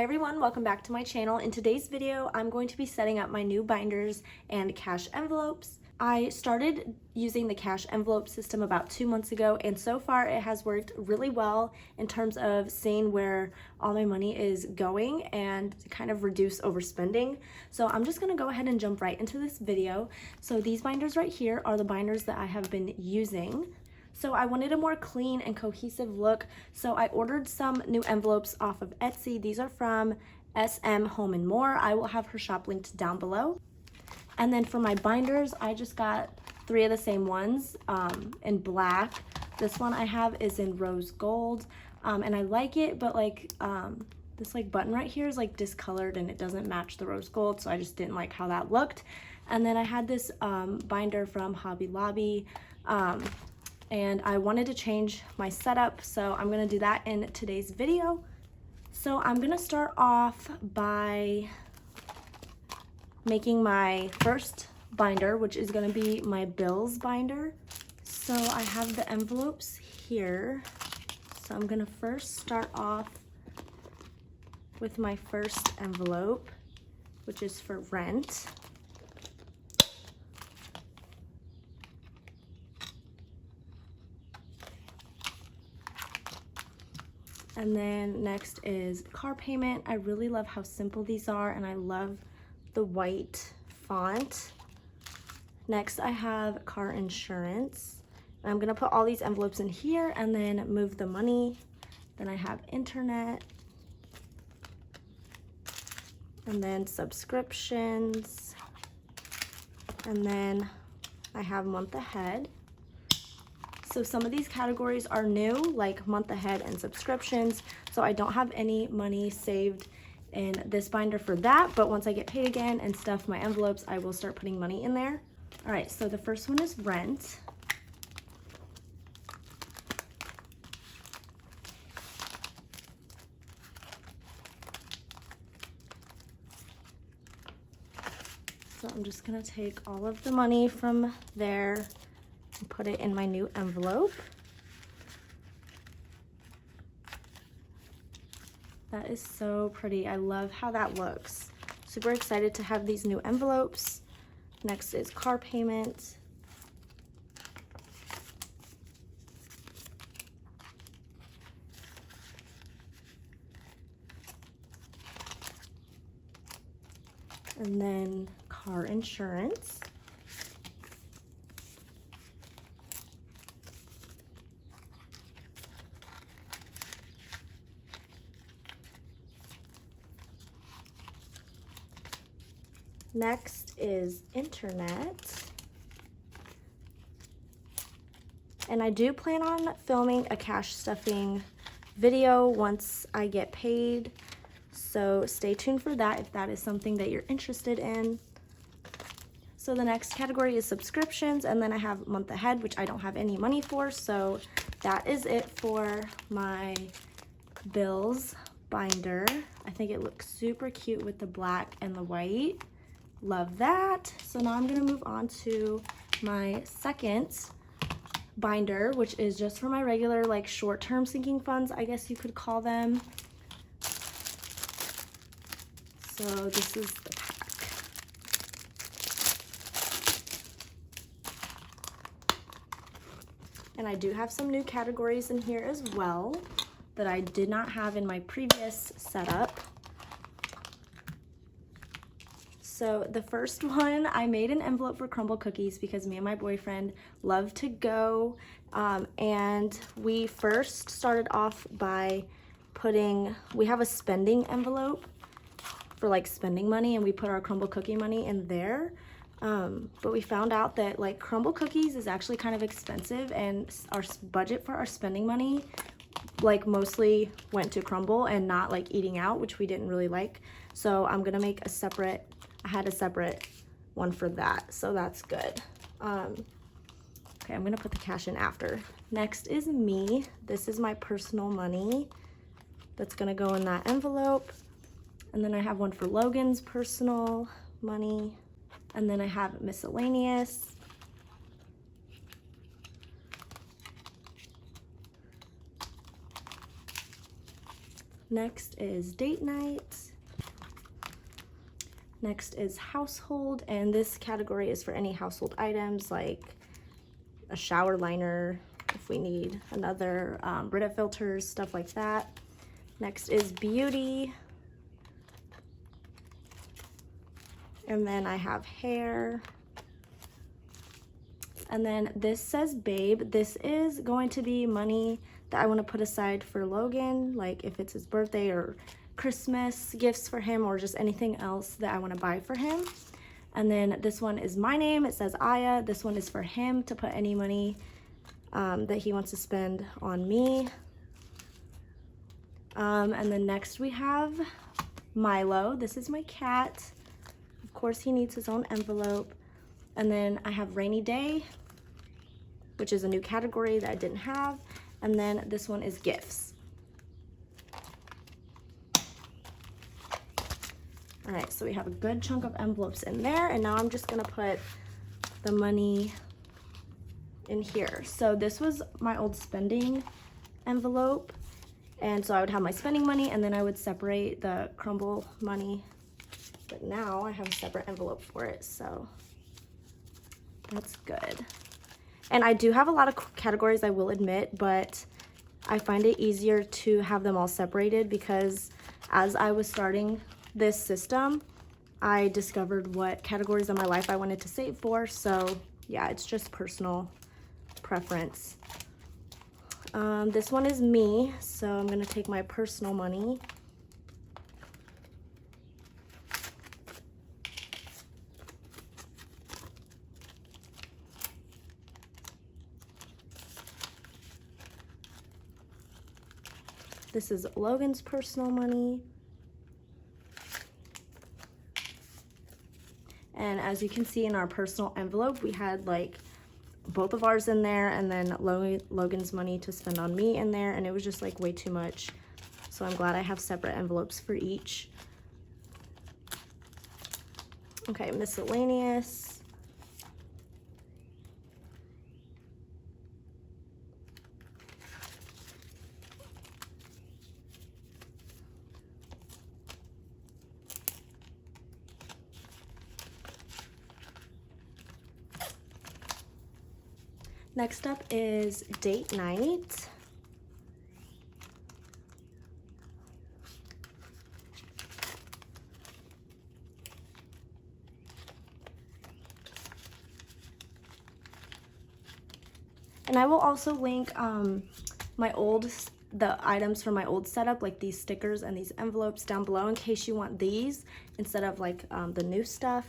Hi everyone, welcome back to my channel. In today's video, I'm going to be setting up my new binders and cash envelopes. I started using the cash envelope system about 2 months ago, and so far it has worked really well in terms of seeing where all my money is going and kind of reduce overspending. So I'm just gonna go ahead and jump right into this video. So these binders right here are the binders that I have been using. So I wanted a more clean and cohesive look, so I ordered some new envelopes off of Etsy. These are from SM Home and More. I will have her shop linked down below. And then for my binders, I just got 3 of the same ones in black. This one I have is in rose gold, and I like it, but this button right here is discolored and it doesn't match the rose gold, so I just didn't like how that looked. And then I had this binder from Hobby Lobby, and I wanted to change my setup, so I'm gonna do that in today's video. So I'm gonna start off by making my first binder, which is gonna be my bills binder. So I have the envelopes here. So I'm gonna first start off with my first envelope, which is for rent. And then next is car payment. I really love how simple these are, and I love the white font. Next I have car insurance. And I'm gonna put all these envelopes in here and then move the money. Then I have internet. And then subscriptions. And then I have month ahead. So some of these categories are new, like month ahead and subscriptions. So I don't have any money saved in this binder for that, but once I get paid again and stuff my envelopes, I will start putting money in there. All right, so the first one is rent. So I'm just gonna take all of the money from there and put it in my new envelope. That is so pretty. I love how that looks. Super excited to have these new envelopes. Next is car payment. And then car insurance. Next is internet. And I do plan on filming a cash stuffing video once I get paid. So stay tuned for that if that is something that you're interested in. So the next category is subscriptions, and then I have month ahead, which I don't have any money for. So that is it for my bills binder. I think it looks super cute with the black and the white. Love that. So now I'm gonna move on to my second binder, which is just for my regular short-term sinking funds, I guess you could call them. So this is the pack. And I do have some new categories in here as well that I did not have in my previous setup. So the first one, I made an envelope for crumble cookies because me and my boyfriend love to go. And we first started off by we have a spending envelope for spending money, and we put our crumble cookie money in there. But we found out that crumble cookies is actually kind of expensive, and our budget for our spending money mostly went to crumble and not eating out, which we didn't really like. So I'm gonna make I had a separate one for that, so that's good. Okay, I'm gonna put the cash in after. Next is me. This is my personal money that's gonna go in that envelope. And then I have one for Logan's personal money. And then I have miscellaneous. Next is date night. Next is household, and this category is for any household items like a shower liner, if we need another, Brita filters, stuff like that. Next is beauty. And then I have hair. And then this says babe. This is going to be money that I want to put aside for Logan, like if it's his birthday or Christmas gifts for him, or just anything else that I want to buy for him. And then this one is my name. It says Aya. This one is for him to put any money that he wants to spend on me. And then next we have Milo. This is my cat. Of course, he needs his own envelope. And then I have rainy day, which is a new category that I didn't have. And then this one is gifts. All right, so we have a good chunk of envelopes in there, and now I'm just gonna put the money in here. So this was my old spending envelope, and so I would have my spending money, and then I would separate the crumble money. But now I have a separate envelope for it, so that's good. And I do have a lot of categories, I will admit, but I find it easier to have them all separated because as I was starting this system, I discovered what categories of my life I wanted to save for. So yeah, it's just personal preference. This one is me, so I'm gonna take my personal money. This is Logan's personal money. And as you can see in our personal envelope, we had like both of ours in there, and then Logan's money to spend on me in there, and it was just like way too much. So I'm glad I have separate envelopes for each. Okay, miscellaneous. Next up is date night. And I will also link the items from my old setup, like these stickers and these envelopes down below in case you want these instead of like the new stuff.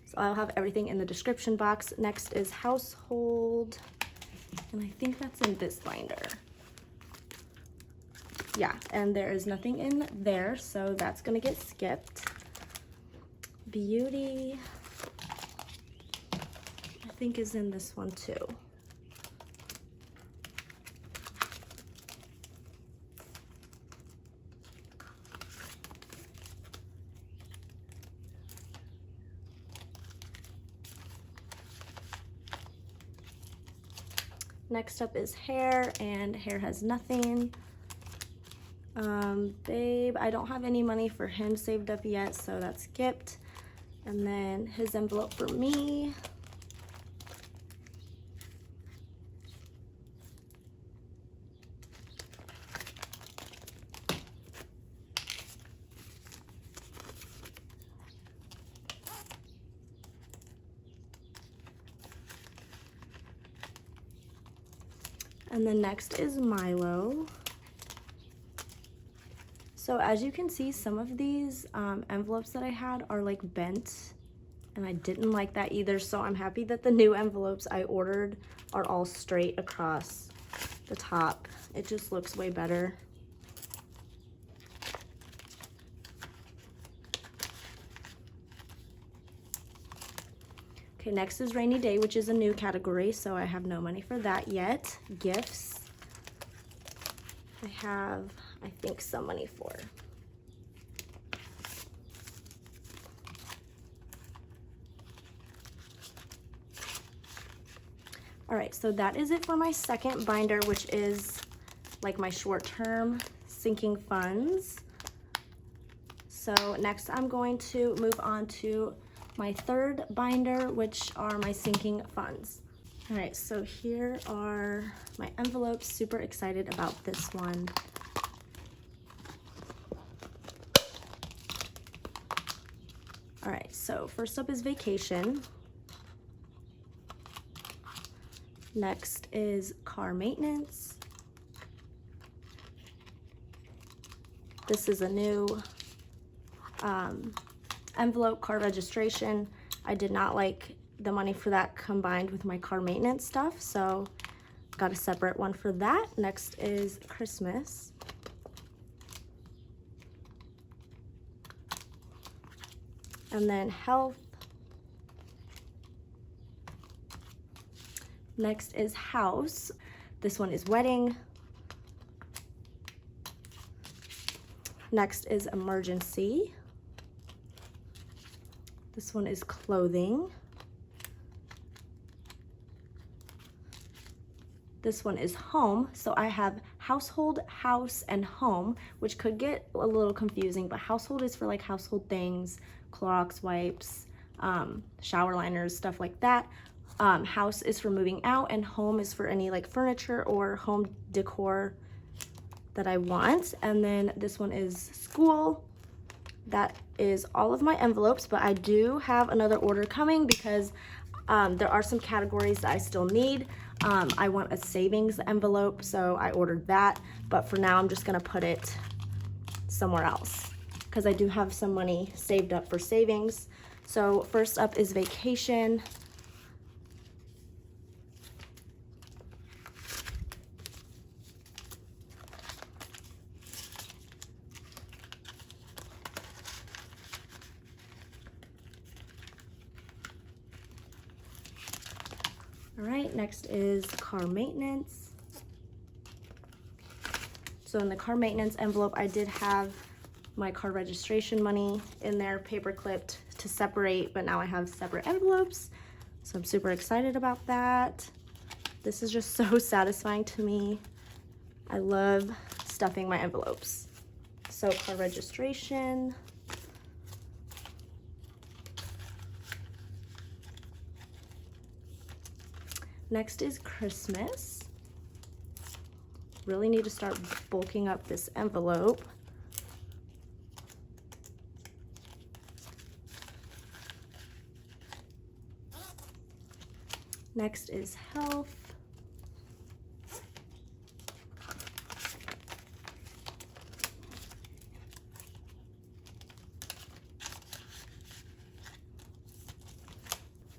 So I'll have everything in the description box. Next is household. And I think that's in this binder. Yeah, and there is nothing in there, so that's gonna get skipped. Beauty, I think is in this one too. Next up is hair, and hair has nothing. Babe, I don't have any money for him saved up yet, so that's skipped. And then his envelope for me. And then next is Milo. So as you can see, some of these envelopes that I had are like bent, and I didn't like that either. So I'm happy that the new envelopes I ordered are all straight across the top. It just looks way better. Okay, next is rainy day, which is a new category, so I have no money for that yet. Gifts, I have, I think, some money for. All right, so that is it for my second binder, which is like my short-term sinking funds. So next I'm going to move on to my third binder, which are my sinking funds. All right, so here are my envelopes. Super excited about this one. All right, so first up is vacation. Next is car maintenance. This is a new envelope, car registration. I did not like the money for that combined with my car maintenance stuff, so got a separate one for that. Next is Christmas. And then health. Next is house. This one is wedding. Next is emergency. This one is clothing. This one is home. So I have household, house, and home, which could get a little confusing, but household is for like household things, Clorox wipes, shower liners, stuff like that. House is for moving out, and home is for any like furniture or home decor that I want. And then this one is school. That is all of my envelopes, but I do have another order coming because there are some categories that I still need. I want a savings envelope, so I ordered that, but for now I'm just gonna put it somewhere else because I do have some money saved up for savings. So first up is vacation. All right, next is car maintenance. So in the car maintenance envelope, I did have my car registration money in there, paper clipped to separate, but now I have separate envelopes. So I'm super excited about that. This is just so satisfying to me. I love stuffing my envelopes. So car registration. Next is Christmas. Really need to start bulking up this envelope. Next is health.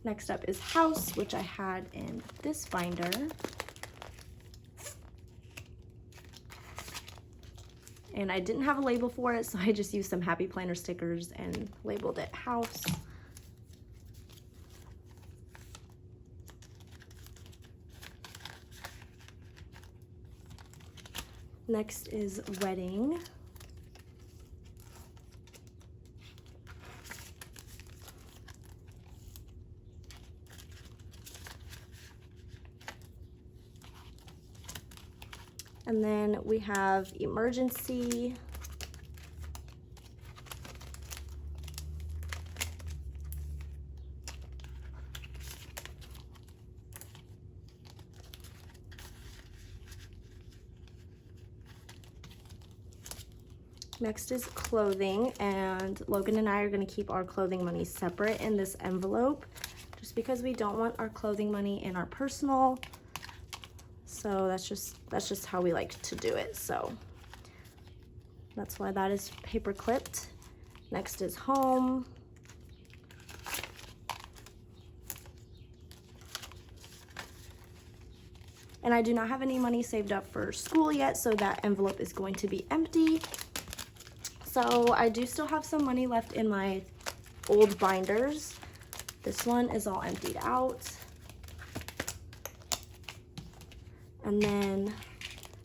Next up is house, which I had in this binder. And I didn't have a label for it, so I just used some Happy Planner stickers and labeled it house. Next is wedding. And then we have emergency. Next is clothing, and Logan and I are going to keep our clothing money separate in this envelope just because we don't want our clothing money in our personal. So that's just how we like to do it. So that's why that is paper clipped. Next is home. And I do not have any money saved up for school yet, so that envelope is going to be empty. So I do still have some money left in my old binders. This one is all emptied out. And then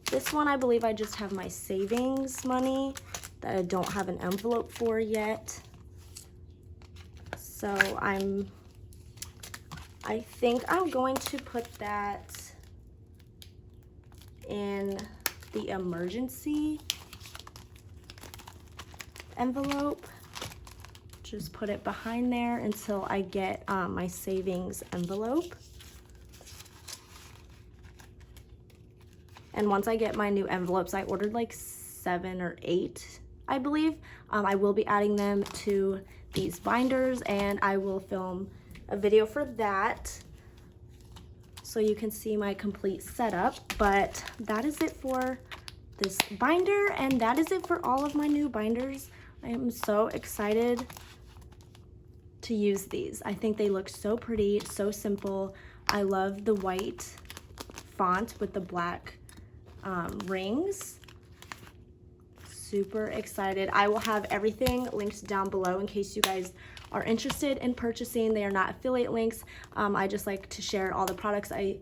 this one, I believe I just have my savings money that I don't have an envelope for yet. So I think I'm going to put that in the emergency envelope. Just put it behind there until I get my savings envelope. And once I get my new envelopes, I ordered like 7 or 8, I believe. I will be adding them to these binders, and I will film a video for that so you can see my complete setup. But that is it for this binder, and that is it for all of my new binders. I am so excited to use these. I think they look so pretty, so simple. I love the white font with the black rings. Super excited. I will have everything linked down below in case you guys are interested in purchasing. They are not affiliate links. I just like to share all the products I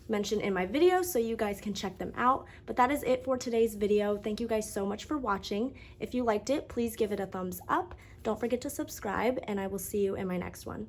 mentioned in my video so you guys can check them out. But that is it for today's video. Thank you guys so much for watching. If you liked it, please give it a thumbs up. Don't forget to subscribe, and I will see you in my next one.